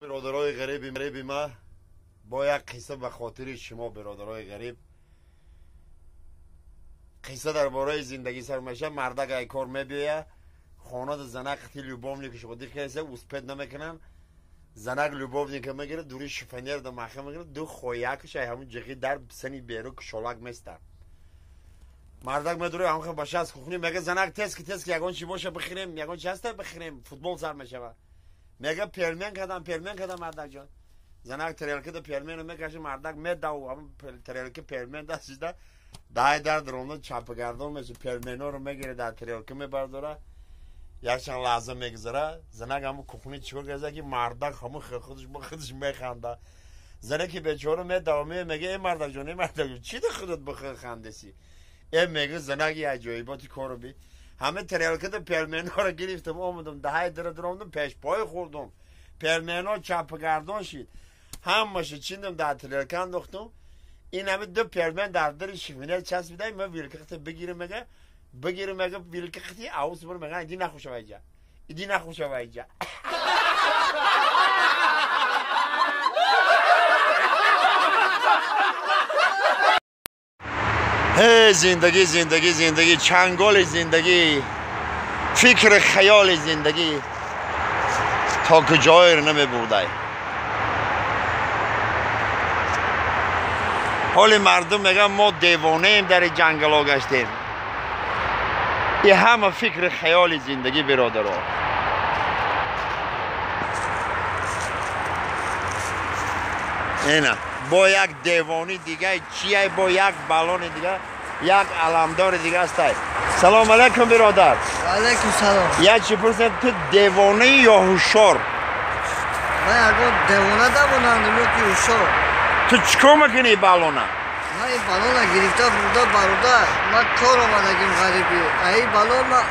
برادرای غریب ما با یک قصه به خاطر شما برادرای غریب قصه درباره زندگی سر میشه. مردک ای کار میبیه خانه زنک خیلی لوبوفنیک شده کیسه اوسپد نمیکنن زنک لوبوفنیک میگیره دوری شفنیر دو مخه میگیره دو خویاکش همون جگی در سنی بیرو شلاق میستن مردک میدوره هم خب باشه از کوخنی میگه زنک تست که یگان چی باشه بخریم یگان چی هسته بخریم فوتبال سر میشه میگه پیرمن کدام مردک جان زنک تریلکه دو پیرمن رو میکشه مردک میداو هم تریلکه پیرمن دستیده دای در درونده چپگردان میشه پیرمنو رو میگیره در تریلکه میبرداره یک چند لحظه میگذره زنک همون کوخنی چیکار کرده که مردک همون خودش میخنده زنه که بیچاره میداومه میگه ای مردک جان چی ده خودت بخیر خندسی ای میگه زنک یه عجایباتی کارو بی همه تریلکه ده پیرمنو رو گرفتم آمدم دهای دروندم پیش پای خوردم پیرمنو چپگردان شید همشه چیندم در تریلکه انداختم این همه دو پیرمن در در شیفینه چسبیده من ویلکخت بگیرم میگه ویلکختی عوض بر میگه ایدی نخوشه وایجا هی زندگی چنگال زندگی فکر خیال زندگی تا کجای رو نمیبوده حالی مردم میگن ما دیوانه ایم در جنگل ها گشتیم این همه فکر خیال زندگی برادر ها اینه با یک دیوانی دیگه چیه با یک بالون دیگه یک علمدار دیگه است سلام علیکم برادر علیکم سلام یا چی پرسید تو دیوانه یا هوشیار من اگر دیوانه دبونم که هوشیار تو چیکار میکنی بالونه من این بالون گرفته بوده برادر من کار آمدگیم غریبی این بالون من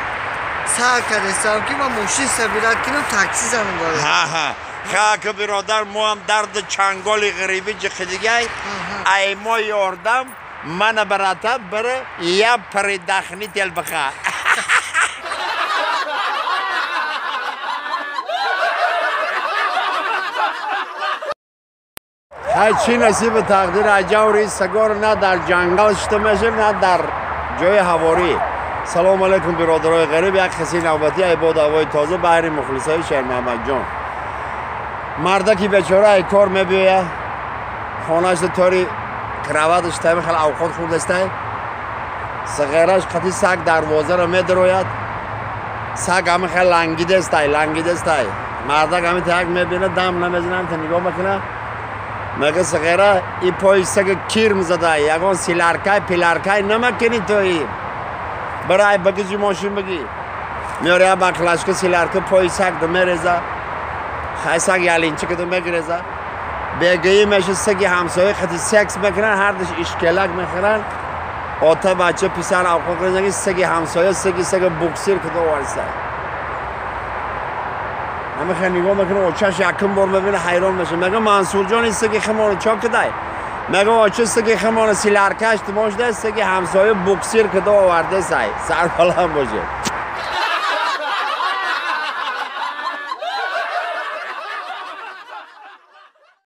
سر کردستم که من ماشین سبیلت کنم تاکسی زنم برای خاک برادر ما هم درد چنگال غریبی جخ دیگه ای ما یاردم من براته بره یا پر دخنی تل بخه های چی نصیب تقدیر عجوری سگار نه در جنگل شده میشه نه در جای هواری سلام علیکم برادرای غریب یک خسی نوبتی ای با دوای تازه بحری مخلصای شهر محمد جان مردکی بیچاره ای کار میبیه خانهش تاری کراواتش تایم خیلی اوقات خورده است سغیرش خطی سگ دروازه رو میدروید سگ همه خیلی لنگیده است مردک همه تاک میبینه دم نمیزنن تا نگاه میکنه میگه سغیره این پای سگ کیرم زده یگان سیلارکای پیلارکای نمکنی توی برای بگیجی ماشین بگی میاره یا بکلاشکه سیلارکه پای سگ دو میرزه خیلی سگ یالینچه که دو میگرزه بگیی میشه سگی همسایه خطی سکس میکنن هر دش اشکلک میخورن آتا بچه پیسر اوقات کنن سگی همسایه سگ بوکسیر که دو وارسته همه خیلی نگاه میکنه اوچهش یکم بار ببینه حیران میشه میگه منصور جان این سگی خمانو چاک کده میگه آچه سگی خمانو سیلارکش تماش ده سگی همسایه بوکسیر که دو آورده سر بلند باشه